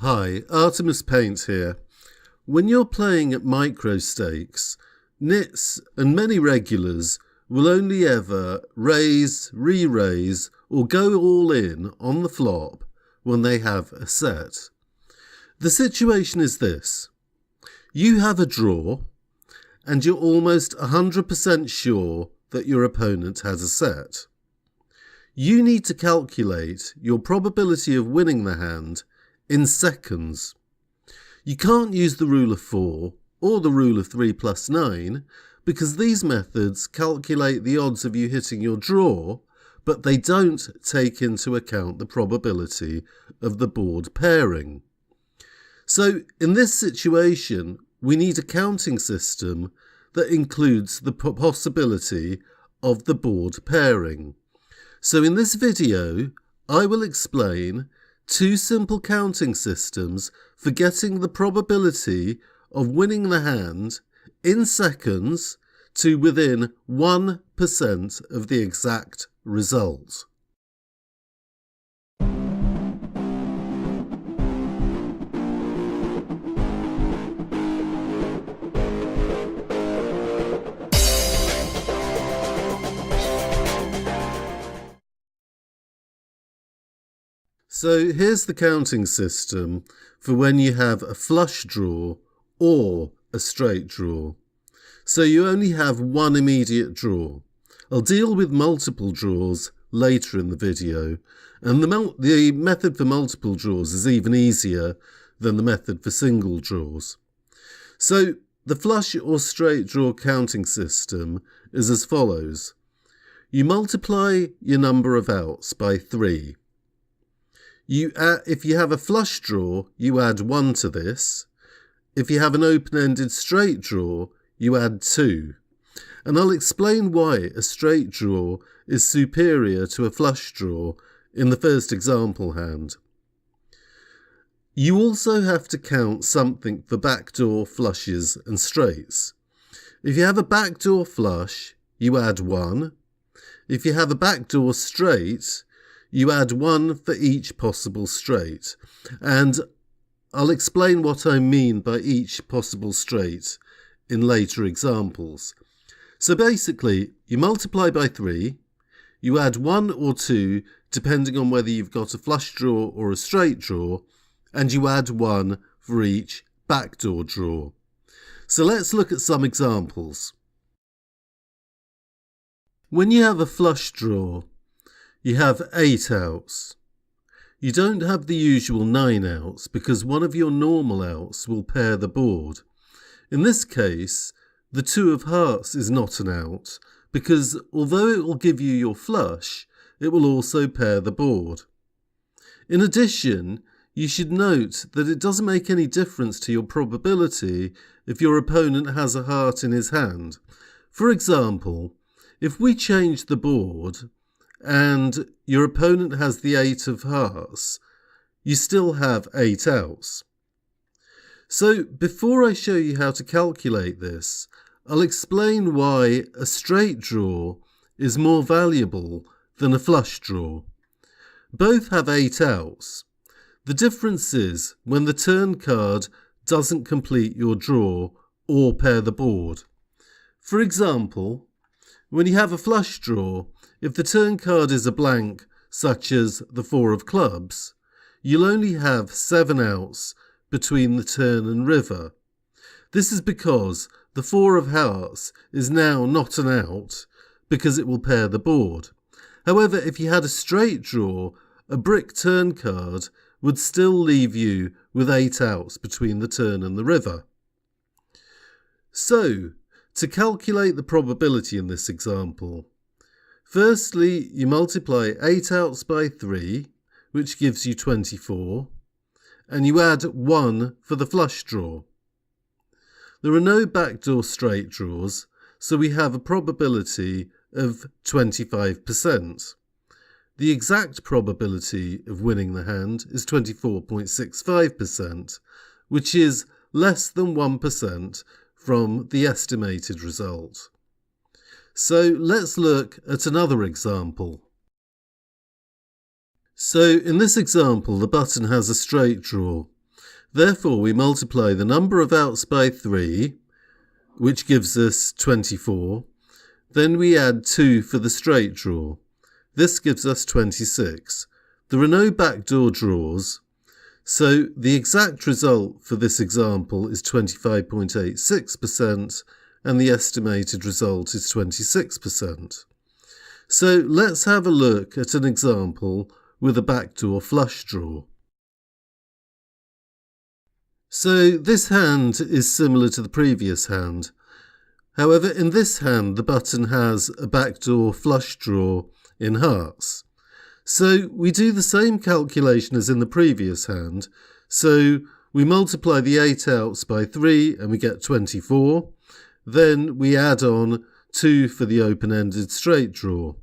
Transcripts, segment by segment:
Hi, Artimus Paint here. When you're playing at micro stakes, nits and many regulars will only ever raise, re-raise or go all in on the flop when they have a set. The situation is this. You have a draw and you're almost 100% sure that your opponent has a set. You need to calculate your probability of winning the hand in seconds. You can't use the rule of 4 or the rule of 3 plus 9 because these methods calculate the odds of you hitting your draw, but they don't take into account the probability of the board pairing. So in this situation, we need a counting system that includes the possibility of the board pairing. So in this video, I will explain two simple counting systems for getting the probability of winning the hand in seconds to within 1% of the exact result. So here's the counting system for when you have a flush draw or a straight draw. So you only have one immediate draw. I'll deal with multiple draws later in the video, and the method for multiple draws is even easier than the method for single draws. So the flush or straight draw counting system is as follows. You multiply your number of outs by 3. If you have a flush draw, you add 1 to this. If you have an open-ended straight draw, you add 2. And I'll explain why a straight draw is superior to a flush draw in the first example hand. You also have to count something for backdoor flushes and straights. If you have a backdoor flush, you add 1. If you have a backdoor straight, you add 1 for each possible straight, and I'll explain what I mean by each possible straight in later examples. So basically, you multiply by 3, you add 1 or 2 depending on whether you've got a flush draw or a straight draw, and you add 1 for each backdoor draw. So let's look at some examples. When you have a flush draw, you have 8 outs. You don't have the usual 9 outs because one of your normal outs will pair the board. In this case, the 2 of hearts is not an out because although it will give you your flush, it will also pair the board. In addition, you should note that it doesn't make any difference to your probability if your opponent has a heart in his hand. For example, if we change the board and your opponent has the 8 of hearts, you still have 8 outs. So before I show you how to calculate this, I'll explain why a straight draw is more valuable than a flush draw. Both have 8 outs. The difference is when the turn card doesn't complete your draw or pair the board. For example, when you have a flush draw, if the turn card is a blank, such as the 4 of clubs, you'll only have 7 outs between the turn and river. This is because the 4 of hearts is now not an out because it will pair the board. However, if you had a straight draw, a brick turn card would still leave you with 8 outs between the turn and the river. So, to calculate the probability in this example, firstly, you multiply 8 outs by 3, which gives you 24, and you add 1 for the flush draw. There are no backdoor straight draws, so we have a probability of 25%. The exact probability of winning the hand is 24.65%, which is less than 1% from the estimated result. So let's look at another example. So in this example, the button has a straight draw. Therefore, we multiply the number of outs by 3, which gives us 24. Then we add 2 for the straight draw. This gives us 26. There are no backdoor draws, so the exact result for this example is 25.86%, and the estimated result is 26%. So let's have a look at an example with a backdoor flush draw. So this hand is similar to the previous hand. However, in this hand the button has a backdoor flush draw in hearts. So we do the same calculation as in the previous hand. So we multiply the 8 outs by 3 and we get 24. Then we add on 2 for the open-ended straight draw.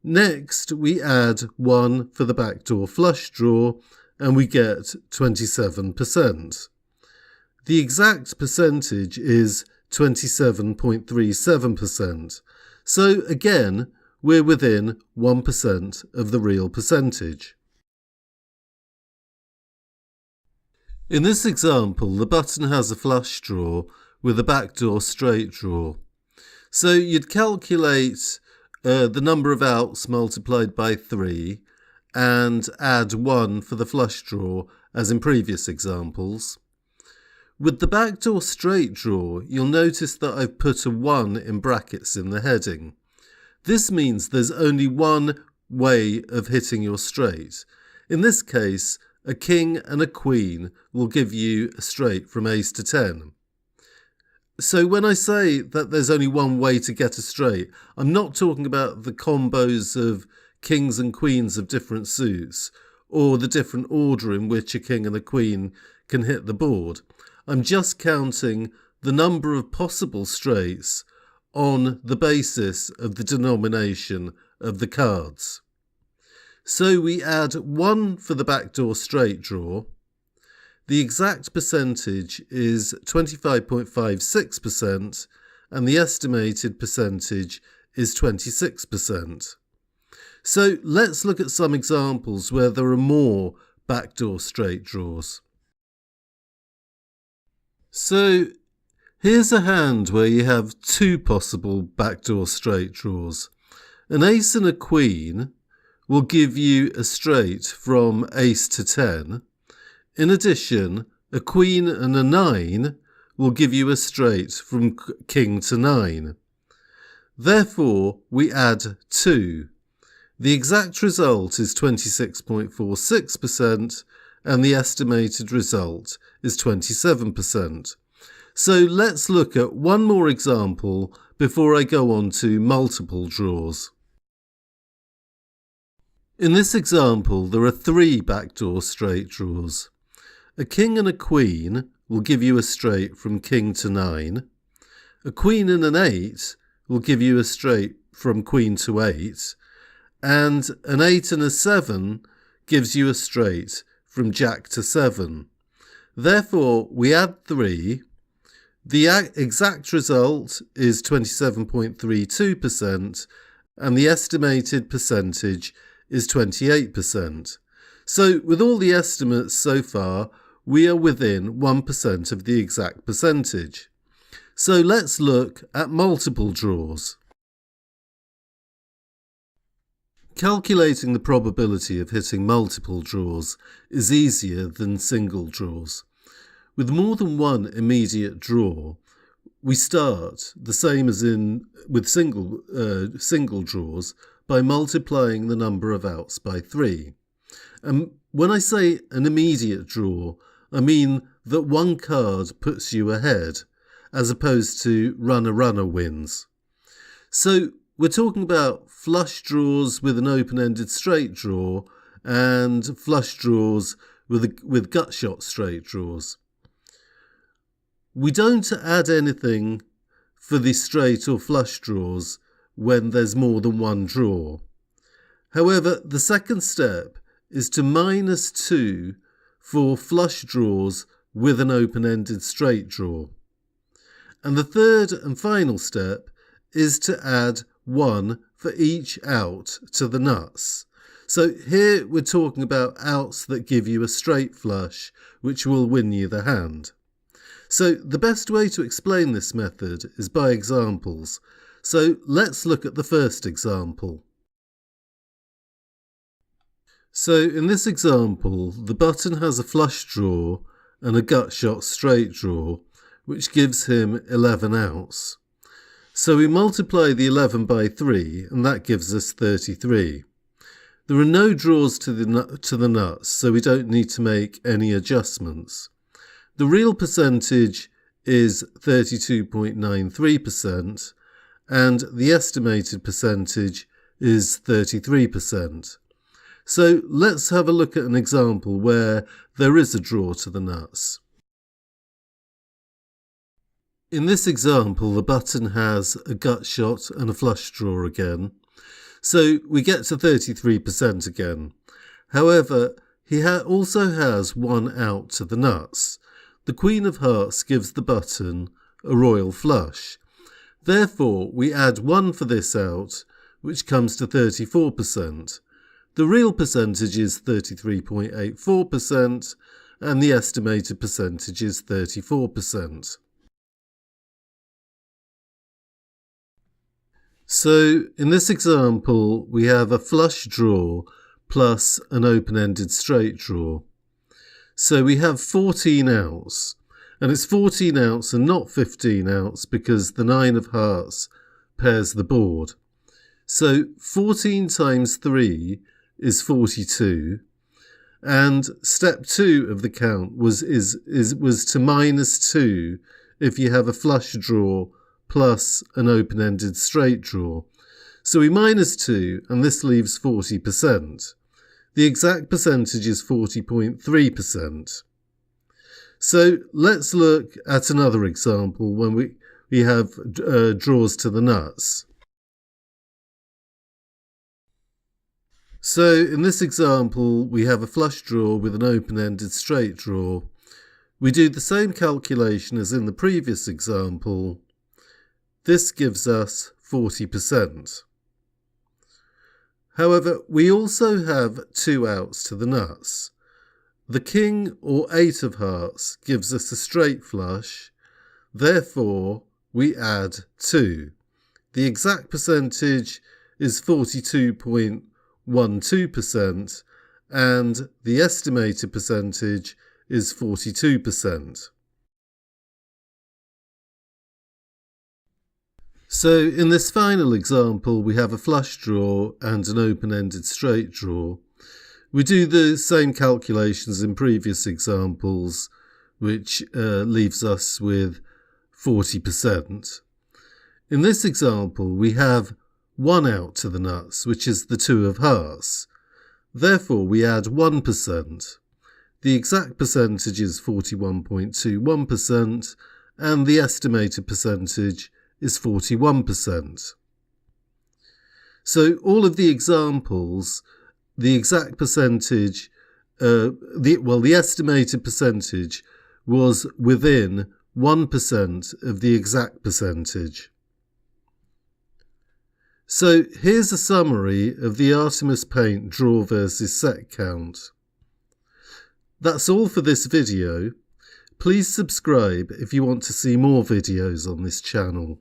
Next we add 1 for the backdoor flush draw and we get 27%. The exact percentage is 27.37%. So again, we're within 1% of the real percentage. In this example, the button has a flush draw with a backdoor straight draw. So you'd calculate the number of outs multiplied by 3 and add 1 for the flush draw as in previous examples. With the backdoor straight draw, you'll notice that I've put a 1 in brackets in the heading. This means there's only one way of hitting your straight. In this case, a king and a queen will give you a straight from ace to 10. So when I say that there's only one way to get a straight, I'm not talking about the combos of kings and queens of different suits, or the different order in which a king and a queen can hit the board. I'm just counting the number of possible straights on the basis of the denomination of the cards. So we add 1 for the backdoor straight draw. The exact percentage is 25.56%, and the estimated percentage is 26%. So let's look at some examples where there are more backdoor straight draws. So here's a hand where you have 2 possible backdoor straight draws. An ace and a queen will give you a straight from ace to 10. In addition, a queen and a 9 will give you a straight from king to 9. Therefore, we add 2. The exact result is 26.46%, and the estimated result is 27%. So let's look at one more example before I go on to multiple draws. In this example, there are 3 backdoor straight draws. A king and a queen will give you a straight from king to 9. A queen and an 8 will give you a straight from queen to 8. And an 8 and a 7 gives you a straight from jack to 7. Therefore, we add 3. The exact result is 27.32%, and the estimated percentage is 28%. So with all the estimates so far, we are within 1% of the exact percentage. So let's look at multiple draws. Calculating the probability of hitting multiple draws is easier than single draws. With more than one immediate draw, we start, the same as with single draws, by multiplying the number of outs by 3. And when I say an immediate draw, I mean that one card puts you ahead, as opposed to runner wins. So we're talking about flush draws with an open-ended straight draw and flush draws with gut shot straight draws. We don't add anything for the straight or flush draws when there's more than one draw. However, the second step is to minus 2 for flush draws with an open-ended straight draw. And the third and final step is to add 1 for each out to the nuts. So here we're talking about outs that give you a straight flush, which will win you the hand. So the best way to explain this method is by examples. So let's look at the first example. So in this example, the button has a flush draw and a gut shot straight draw, which gives him 11 outs. So we multiply the 11 by 3, and that gives us 33. There are no draws to the nuts, so we don't need to make any adjustments. The real percentage is 32.93%, and the estimated percentage is 33%. So let's have a look at an example where there is a draw to the nuts. In this example, the button has a gut shot and a flush draw again. So we get to 33% again. However, he also has one out to the nuts. The Queen of Hearts gives the button a royal flush. Therefore, we add 1 for this out, which comes to 34%. The real percentage is 33.84%, and the estimated percentage is 34%. So in this example, we have a flush draw plus an open-ended straight draw. So we have 14 outs, and it's 14 outs and not 15 outs because the 9 of hearts pairs the board. So 14 times 3 is 42, and step 2 of the count was to minus 2 if you have a flush draw plus an open-ended straight draw. So we minus 2, and this leaves 40%. The exact percentage is 40.3%. So let's look at another example when we have draws to the nuts. So in this example, we have a flush draw with an open-ended straight draw. We do the same calculation as in the previous example. This gives us 40%. However, we also have 2 outs to the nuts. The King or 8 of hearts gives us a straight flush. Therefore, we add 2. The exact percentage is 42.12%, and the estimated percentage is 42%. So in this final example, we have a flush draw and an open-ended straight draw. We do the same calculations in previous examples, which leaves us with 40%. In this example, we have 1 out to the nuts, which is the 2 of hearts. Therefore, we add 1%. The exact percentage is 41.21%, and the estimated percentage is 41%. So all of the examples, the exact percentage, the estimated percentage was within 1% of the exact percentage. So here's a summary of the Artimus Paint draw versus set count. That's all for this video. Please subscribe if you want to see more videos on this channel.